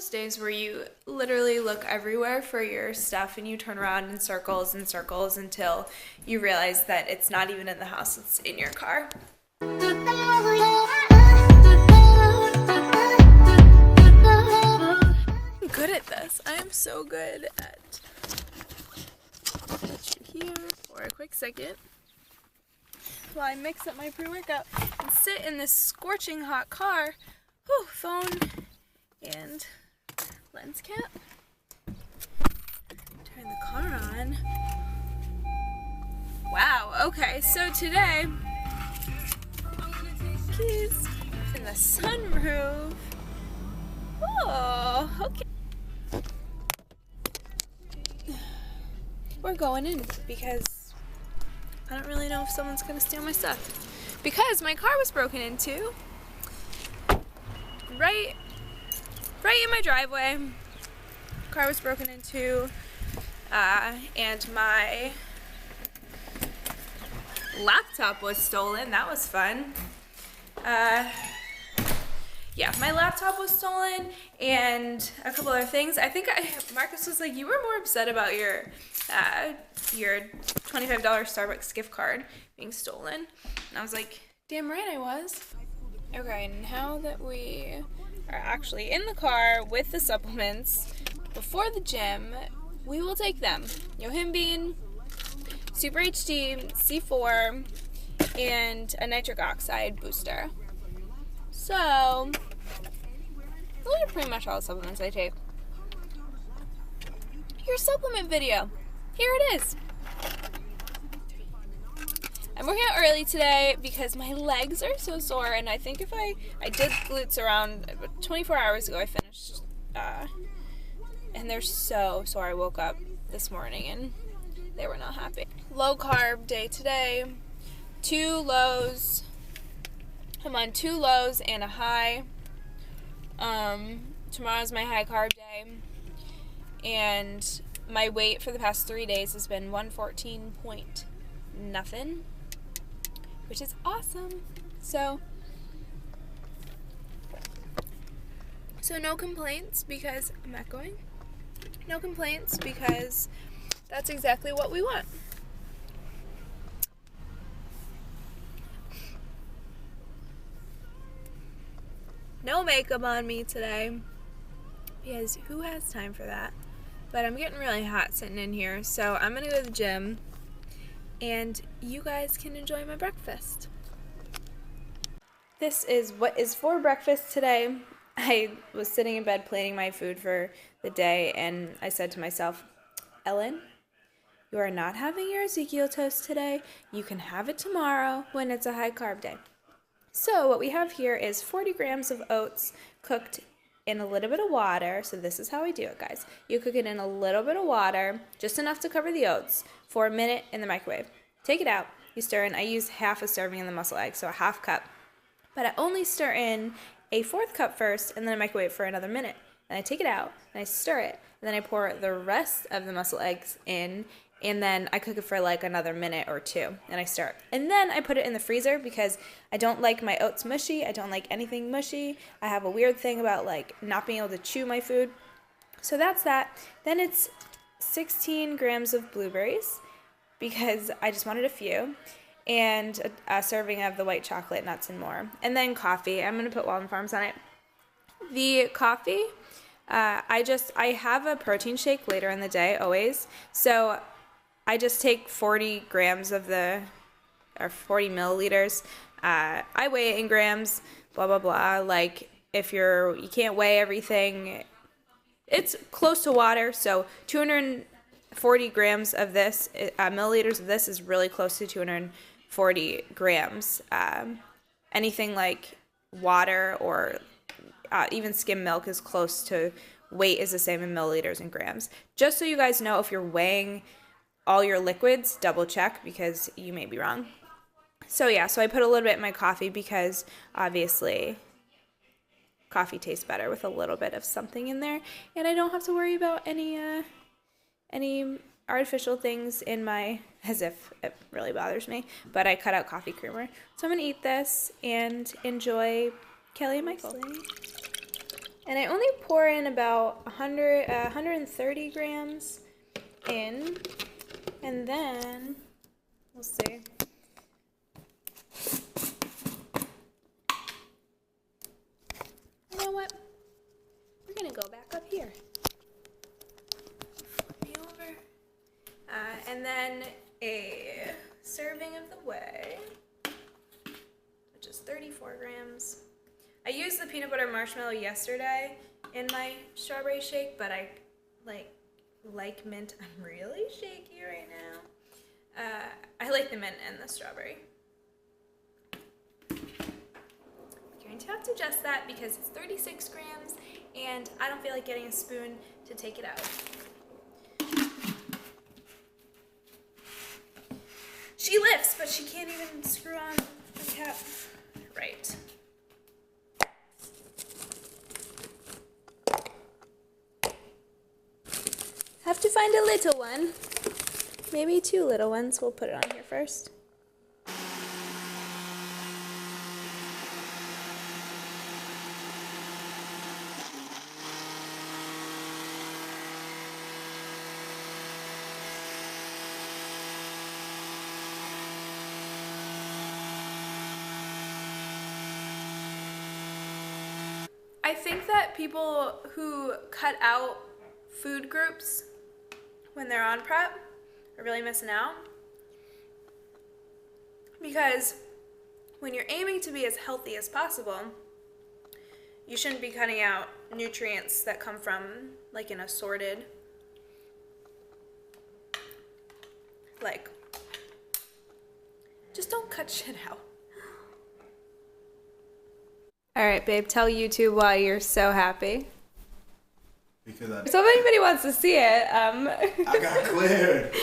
those days where you literally look everywhere for your stuff and you turn around in circles and circles until you realize that it's not even in the house, it's in your car? I'm good at this. I am so good at here for a quick second while I mix up my pre-workout and sit in this scorching hot car. Whew, phone and lens cap. Turn the car on. Wow, okay, so today, keys in the sunroof. Oh, okay. We're going in because I don't really know if someone's gonna steal my stuff. Because my car was broken into right in my driveway. Car was broken into, and my laptop was stolen. That was fun. Yeah, my laptop was stolen and a couple other things. I think Marcus was like, you were more upset about your $25 Starbucks gift card being stolen. And I was like, damn right I was. Okay, now that we are actually in the car with the supplements before the gym, we will take them. Yohimbine, Super HD, C4, and a nitric oxide booster. So, those are pretty much all the supplements I take. Your supplement video. Here it is. I'm working out early today because my legs are so sore, and I think if I did glutes around 24 hours ago, I finished, and they're so sore. I woke up this morning and they were not happy. Low carb day today. 2 lows. I'm on 2 lows and a high. Tomorrow's my high carb day. And my weight for the past 3 days has been 114 point nothing, which is awesome. So no complaints because I'm not going. No complaints because that's exactly what we want. No makeup on me today because who has time for that? But I'm getting really hot sitting in here, so I'm gonna go to the gym and you guys can enjoy my breakfast. This is what is for breakfast today. I was sitting in bed planning my food for the day, and I said to myself, Ellen, you are not having your Ezekiel toast today. You can have it tomorrow when it's a high carb day. So what we have here is 40 grams of oats cooked in a little bit of water. So this is how I do it, guys. You cook it in a little bit of water, just enough to cover the oats, for a minute in the microwave. Take it out, you stir in. I use half a serving in the muscle egg, so a half cup. But I only stir in a 4th cup first, and then I microwave for another minute. Then I take it out, and I stir it, and then I pour the rest of the muscle eggs in, and then I cook it for like another minute or 2, and I stir it. And then I put it in the freezer because I don't like my oats mushy. I don't like anything mushy. I have a weird thing about like not being able to chew my food. So that's that. Then it's 16 grams of blueberries because I just wanted a few, and a serving of the white chocolate nuts and more. And then coffee. I'm going to put Walden Farms on it. The coffee, I have a protein shake later in the day always. So I just take 40 grams of or 40 milliliters. I weigh it in grams, blah, blah, blah. Like, if you can't weigh everything, it's close to water. So 240 grams of this, milliliters of this is really close to 240 grams. Anything like water or even skim milk is close to weight is the same in milliliters and grams. Just so you guys know, if you're weighing all your liquids, double check because you may be wrong. So yeah, so I put a little bit in my coffee because obviously coffee tastes better with a little bit of something in there, and I don't have to worry about any artificial things in my, as if it really bothers me, but I cut out coffee creamer. So I'm gonna eat this and enjoy Kelly and Michael. And I only pour in about 130 grams in, and then we'll see. You know what? We're gonna go back up here. Flip me over. And then a serving of the whey, which is 34 grams. I used the peanut butter marshmallow yesterday in my strawberry shake, but I like mint. I'm really shaky right now. I like the mint and the strawberry. I'm going to have to adjust that because it's 36 grams and I don't feel like getting a spoon to take it out. She lifts, but she can't even screw on the cap right. Have to find a little one. Maybe 2 little ones. We'll put it on here first. I think that people who cut out food groups when they're on prep are really missing out, because when you're aiming to be as healthy as possible, you shouldn't be cutting out nutrients that come from like an assorted, like, just don't cut shit out. All right, babe, tell YouTube why you're so happy. Because So if anybody wants to see it, I got cleared.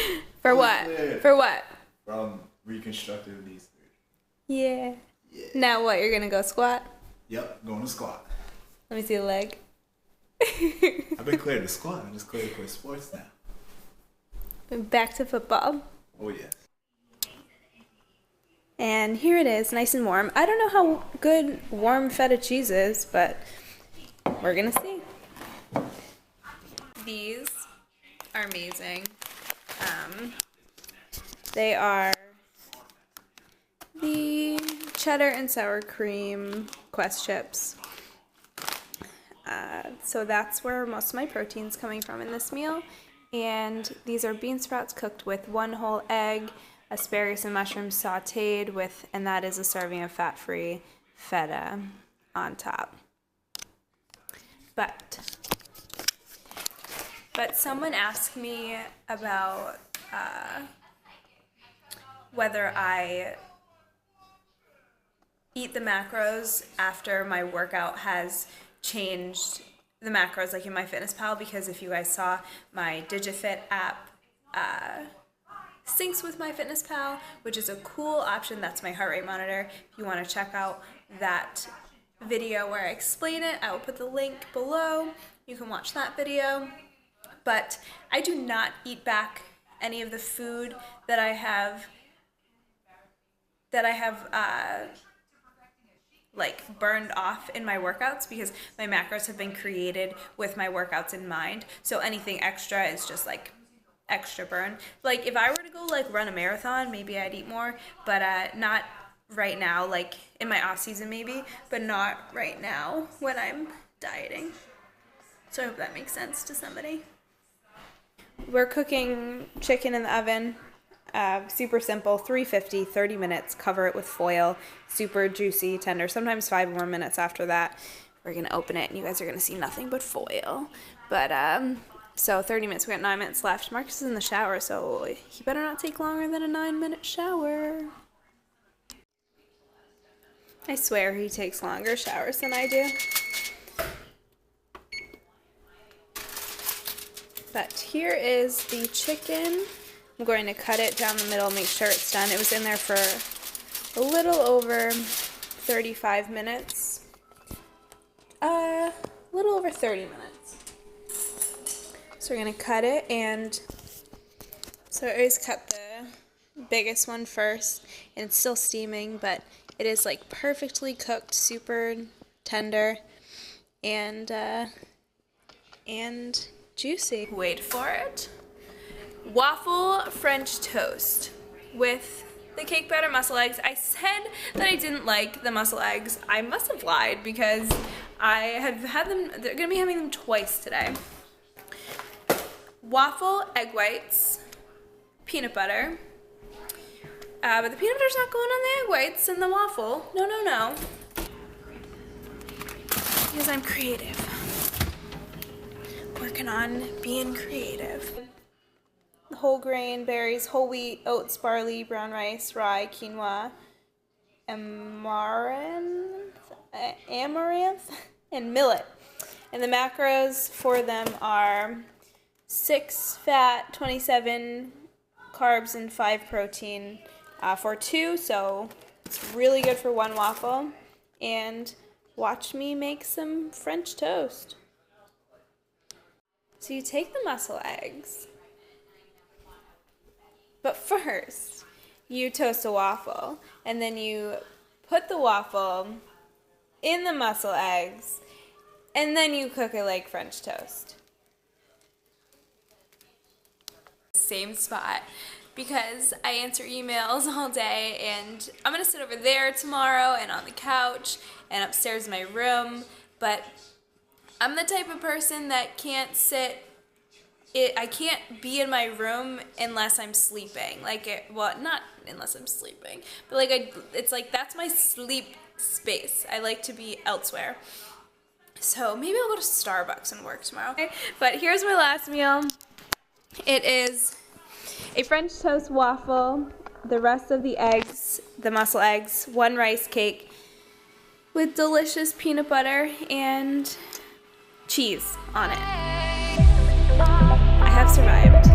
For what? Cleared. For what? From reconstructive knee surgery. Yeah. Yeah. Now what? You're gonna go squat? Yep, going to squat. Let me see the leg. I've been cleared to squat. I'm just cleared to play sports now. Back to football. Oh yeah. And here it is, nice and warm. I don't know how good warm feta cheese is, but we're gonna see. These are amazing. They are the cheddar and sour cream Quest chips. So that's where most of my protein's coming from in this meal. And these are bean sprouts cooked with 1 whole egg, asparagus and mushrooms sauteed with, and that is a serving of fat-free feta on top. But someone asked me about whether I eat the macros after my workout has changed the macros, like in MyFitnessPal, because if you guys saw, my DigiFit app syncs with MyFitnessPal, which is a cool option. That's my heart rate monitor. If you want to check out that video where I explain it, I will put the link below. You can watch that video. But I do not eat back any of the food that I have like burned off in my workouts, because my macros have been created with my workouts in mind. So anything extra is just like extra burn. Like if I were to go like run a marathon, maybe I'd eat more, but not right now, like in my off season maybe, but not right now when I'm dieting. So I hope that makes sense to somebody. We're cooking chicken in the oven. Super simple, 350, 30 minutes, cover it with foil, super juicy, tender, sometimes 5 more minutes after that. We're going to open it and you guys are going to see nothing but foil. But, so 30 minutes, we got 9 minutes left. Marcus is in the shower, so he better not take longer than a 9-minute shower. I swear he takes longer showers than I do. But here is the chicken. I'm going to cut it down the middle, make sure it's done. It was in there for a little over 35 minutes. A little over 30 minutes. So we're going to cut it, and so I always cut the biggest one first, and it's still steaming, but it is like perfectly cooked, super tender. and juicy. Wait for it. Waffle French toast with the cake batter mussel eggs. I said that I didn't like the mussel eggs. I must have lied because I have had them, they're gonna be having them twice today. Waffle egg whites, peanut butter. But the peanut butter's not going on the egg whites and the waffle. No, no, no. Because I'm creative. Working on being creative. Whole grain, berries, whole wheat, oats, barley, brown rice, rye, quinoa, amaranth, and millet. And the macros for them are 6 fat, 27 carbs, and 5 protein for 2. So it's really good for 1 waffle. And watch me make some French toast. So you take the mussel eggs, but first you toast a waffle, and then you put the waffle in the mussel eggs, and then you cook it like French toast. Same spot, because I answer emails all day, and I'm gonna sit over there tomorrow and on the couch and upstairs in my room, but I'm the type of person that can't I can't be in my room unless I'm sleeping. Well, not unless I'm sleeping, but it's like that's my sleep space. I like to be elsewhere. So maybe I'll go to Starbucks and work tomorrow. Okay? But here's my last meal. It is a French toast waffle, the rest of the eggs, the mussel eggs, 1 rice cake with delicious peanut butter and cheese on it. I have survived.